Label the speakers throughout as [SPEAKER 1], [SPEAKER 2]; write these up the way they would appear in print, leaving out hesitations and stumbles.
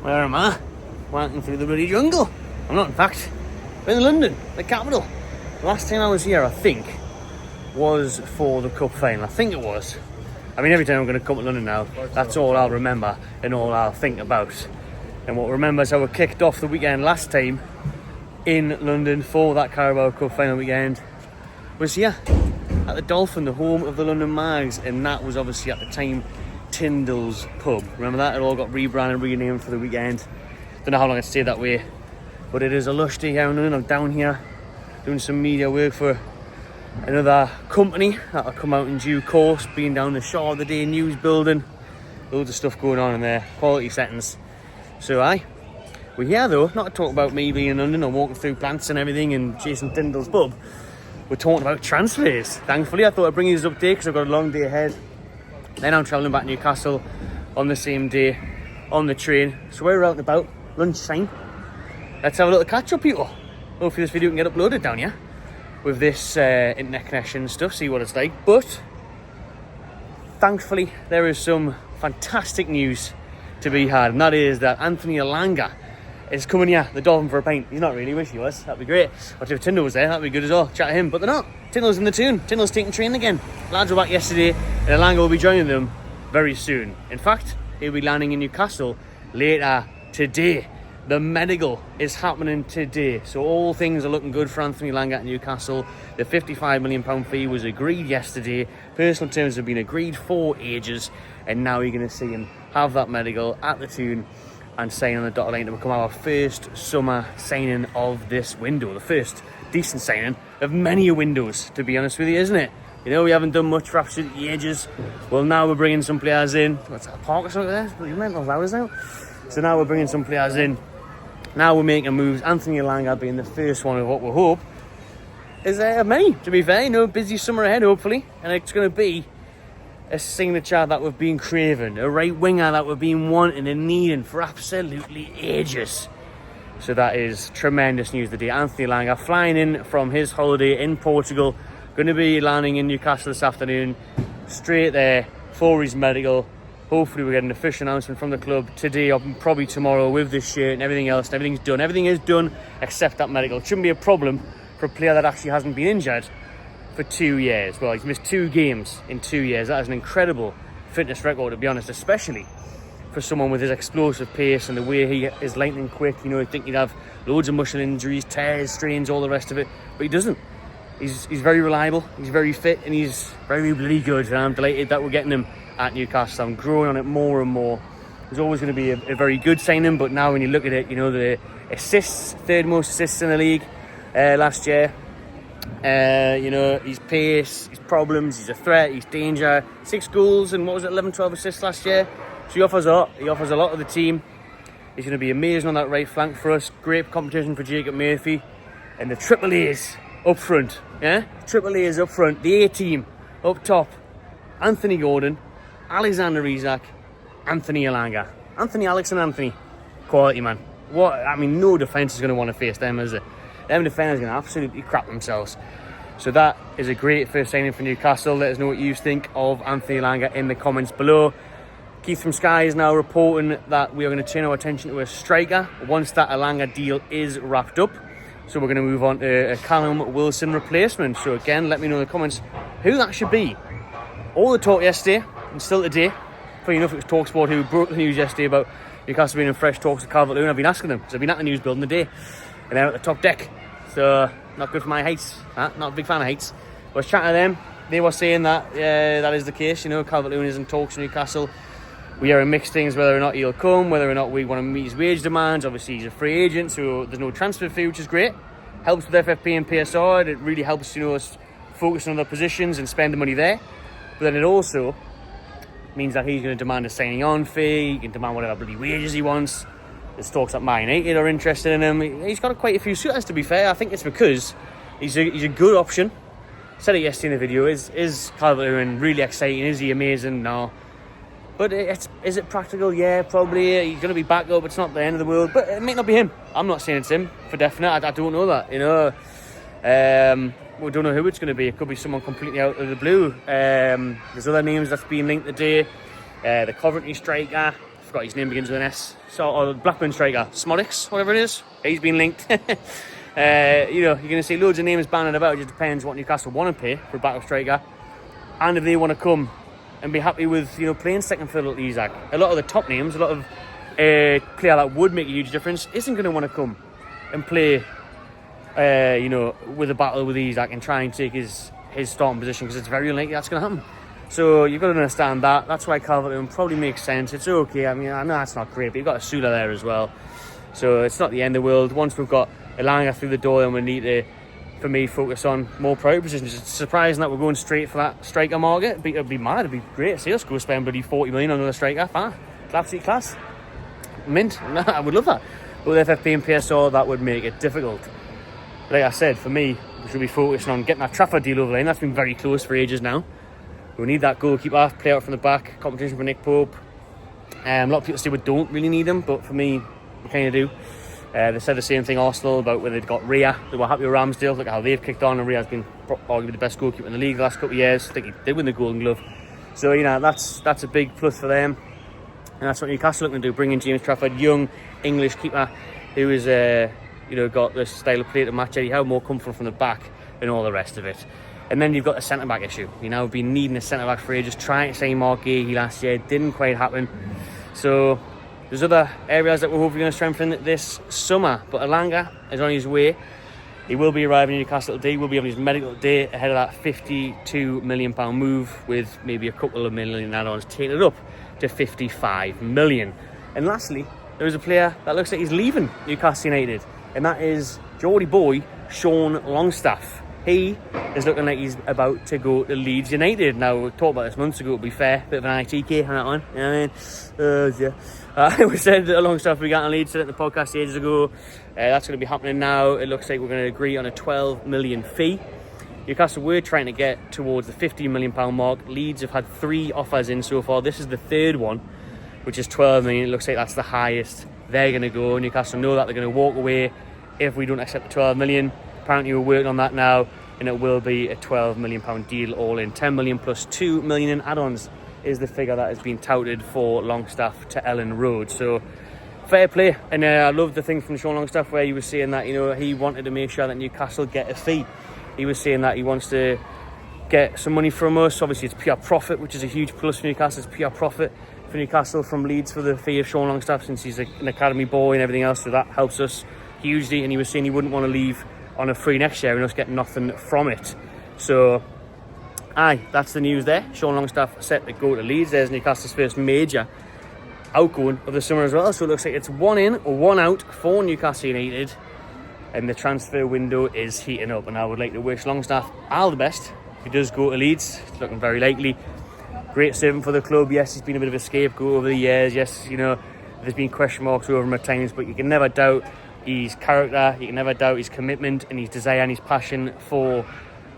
[SPEAKER 1] Where am I? Walking through the bloody jungle. I'm not, in fact. I'm in London, the capital. The last time I was here, I think, was for the cup final. I think it was. I mean, every time I'm going to come to London now, that's all I'll remember and all I'll think about. And what I remember is how we kicked off the weekend last time in London for that Carabao Cup final weekend was here at the Dolphin, the home of the London Mags, and that was obviously at the time Tyndall's pub. Remember that? It all got rebranded, renamed for the weekend. Don't know how long it stayed that way, but it is a lush day here in London. I'm down here doing some media work for another company that'll come out in due course, being down the Shore of the Day news building. Loads of stuff going on in there, quality settings. So we're here though, not to talk about me being in London or walking through plants and everything and chasing Tyndall's pub. We're talking about transfers. Thankfully, I thought I'd bring you this update because I've got a long day ahead. Then I'm travelling back to Newcastle on the same day on the train. So we're out and about, lunchtime. Let's have a little catch up, people. Hopefully this video can get uploaded down here with this internet connection and stuff, see what it's like. But thankfully, there is some fantastic news to be had, and that is that Anthony Elanga is coming here, the Dolphin, for a pint. He's not really, wish he was, that'd be great. But if Tyndall was there, that'd be good as well, chat to him. But they're not. Tyndall's in the Toon. Tyndall's taking train again. Lads were back yesterday, and Elanga will be joining them very soon. In fact, he'll be landing in Newcastle later today. The medical is happening today, so all things are looking good for Anthony Elanga at Newcastle. The £55 million fee was agreed yesterday. Personal terms have been agreed for ages, and now you're going to see him have that medical at the Toon and sign on the dotted line to become our first summer signing of this window. The first decent signing of many windows, to be honest with you, isn't it? You know, we haven't done much for absolutely ages. Well, now we're bringing some players in. What's that, a park or something there? Bloody mental hours now. So now we're bringing some players in. Now we're making moves. Anthony Elanga being the first one of what we hope is many, to be fair. You know, busy summer ahead, hopefully. And it's going to be a signature that we've been craving, a right winger that we've been wanting and needing for absolutely ages. So that is tremendous news today. Anthony Elanga flying in from his holiday in Portugal, going to be landing in Newcastle this afternoon, straight there for his medical. Hopefully we get an official announcement from the club today or probably tomorrow with this shirt and everything else. And everything's done. Everything is done except that medical. It shouldn't be a problem for a player that actually hasn't been injured for 2 years. Well, he's missed 2 games in 2 years. That is an incredible fitness record, to be honest, especially for someone with his explosive pace and the way he is lightning quick. You know, I think he'd have loads of muscle injuries, tears, strains, all the rest of it, but he doesn't. He's very reliable, he's very fit, and he's very bloody good, and I'm delighted that we're getting him at Newcastle. I'm growing on it more and more. There's always going to be a very good signing, but now when you look at it, you know, the assists, 3rd most assists in the league last year. You know, his pace, his problems, he's a threat, he's danger. 6 goals and 11, 12 assists last year. So he offers a lot. He offers a lot to the team. He's going to be amazing on that right flank for us. Great competition for Jacob Murphy. And the Triple A's up front. Yeah? Triple A's up front. The A-team up top. Anthony Gordon, Alexander Isak, Anthony Elanga. Anthony, Alex and Anthony. Quality, man. What? I mean, no defence is going to want to face them, is it? Them defenders are going to absolutely crap themselves. So that is a great first signing for Newcastle. Let us know what you think of Anthony Elanga in the comments below. Keith from Sky is now reporting that we are going to turn our attention to a striker once that Elanga deal is wrapped up. So we're going to move on to a Callum Wilson replacement. So again, let me know in the comments who that should be. All the talk yesterday and still today. Funny enough, it was TalkSport who broke the news yesterday about Newcastle being in fresh talks with Calvert-Lewin. I've been asking them because I've been at the news building today and they're at the top deck. So not good for my heights. Not a big fan of heights. I was chatting to them. They were saying that that is the case. You know, Calvert-Lewin is in talks with Newcastle. We are in mixed things whether or not he'll come, whether or not we want to meet his wage demands. Obviously, he's a free agent, so there's no transfer fee, which is great. Helps with FFP and PSR. It really helps, you know, us focus on other positions and spend the money there. But then it also means that he's going to demand a signing on fee. He can demand whatever bloody wages he wants. There's talks that Man United are interested in him. He's got quite a few suitors, to be fair. I think it's because he's a good option. I said it yesterday in the video. Is Calvert-Lewin really exciting? Is he amazing? No. But is it practical? Yeah, probably. He's going to be back up. It's not the end of the world. But it might not be him. I'm not saying it's him for definite. I don't know that, you know. We don't know who it's going to be. It could be someone completely out of the blue. There's other names that's being linked today. The Coventry striker, forgot his name begins with an S. So, or Blackburn striker, Smodics, whatever it is. He's been linked. You know, you're going to see loads of names banded about. It just depends what Newcastle want to pay for a backup striker, and if they want to come and be happy with, you know, playing second fiddle to Isak. A lot of the top names, a lot of player that would make a huge difference, isn't going to want to come and play, you know, with a battle with Isak and try and take his starting position, because it's very unlikely that's going to happen. So you've got to understand that. That's why Calvert-Lewin probably makes sense. It's okay. I mean, I know that's not great, but you've got a Sula there as well. So it's not the end of the world. Once we've got Elanga through the door, then we need to, for me, focus on more priority positions. It's surprising that we're going straight for that striker market. It'd be mad. It'd be great to see us go spend bloody 40 million on another striker. It's absolute class. Mint. I would love that. But with FFP and PSR, that would make it difficult. Like I said, for me, we should be focusing on getting that Trafford deal over the line. That's been very close for ages now. We need that goalkeeper, play out from the back, competition for Nick Pope. A lot of people say we don't really need him, but for me, we kind of do. They said the same thing Arsenal about when they'd got Rhea. They were happy with Ramsdale. Look at how they've kicked on, and Rhea's been arguably the best goalkeeper in the league the last couple of years. I think he did win the Golden Glove. So, you know, that's a big plus for them. And that's what Newcastle looking to do, bring in James Trafford, young English keeper who is, you know, got the style of play to match Eddie Howe, more comfortable from the back and all the rest of it. And then you've got the centre-back issue. You know, we've been needing a centre-back for ages, trying to say Mark Gahey last year. Didn't quite happen. So there's other areas that we're hopefully going to strengthen this summer. But Elanga is on his way. He will be arriving in Newcastle today. He will be on his medical day ahead of that £52 million move, with maybe a couple of million add-ons, taking it up to 55 million. And lastly, there is a player that looks like he's leaving Newcastle United, and that is Geordie boy Sean Longstaff. He is looking like he's about to go to Leeds United. Now, we talked about this months ago, to be fair. Bit of an ITK on that one. You know what I mean? We said that Longstaff we got on Leeds, said it in the podcast ages ago. That's going to be happening now. It looks like we're going to agree on a 12 million fee. Newcastle were trying to get towards the £15 million mark. Leeds have had 3 offers in so far. This is the third one, which is 12 million. It looks like that's the highest they're going to go. Newcastle know that they're going to walk away if we don't accept the 12 million. Apparently we're working on that now, and it will be a £12 million deal all in. 10 million plus 2 million in add-ons is the figure that has been touted for Longstaff to Ellen Road. So fair play. And I love the thing from Sean Longstaff where he was saying that, you know, he wanted to make sure that Newcastle get a fee. He was saying that he wants to get some money from us. Obviously it's pure profit, which is a huge plus for Newcastle. It's pure profit for Newcastle from Leeds for the fee of Sean Longstaff, since he's an academy boy and everything else, so that helps us hugely. And he was saying he wouldn't want to leave on a free next year and us get nothing from it. So that's the news there. Sean Longstaff set to go to Leeds. There's Newcastle's first major outgoing of the summer as well. So it looks like it's 1 in or 1 out for Newcastle United, and the transfer window is heating up. And I would like to wish Longstaff all the best. If he does go to Leeds, it's looking very likely. Great servant for the club. Yes, he's been a bit of a scapegoat over the years. Yes, you know, there's been question marks over him at times, but you can never doubt his character, you can never doubt his commitment and his desire and his passion for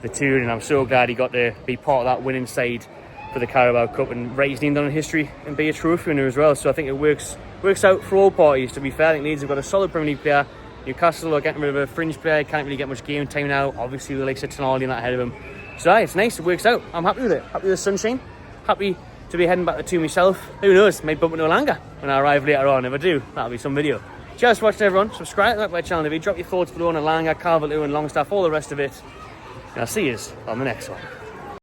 [SPEAKER 1] the Toon. And I'm so glad he got to be part of that winning side for the Carabao Cup and write his name down in history and be a trophy winner as well. So I think it works out for all parties, to be fair. I think Leeds have got a solid Premier League player. Newcastle are getting rid of a fringe player, can't really get much game time now. Obviously the likes of Tonali and that ahead of him. So it's nice, it works out. I'm happy with it. Happy with the sunshine. Happy to be heading back to Toon myself. Who knows, might bump into Elanga when I arrive later on. If I do, that'll be some video. Cheers for watching, everyone. Subscribe to my channel if you drop your thoughts below on Elanga, Calvert-Lewin, Longstaff, all the rest of it. And I'll see you on the next one.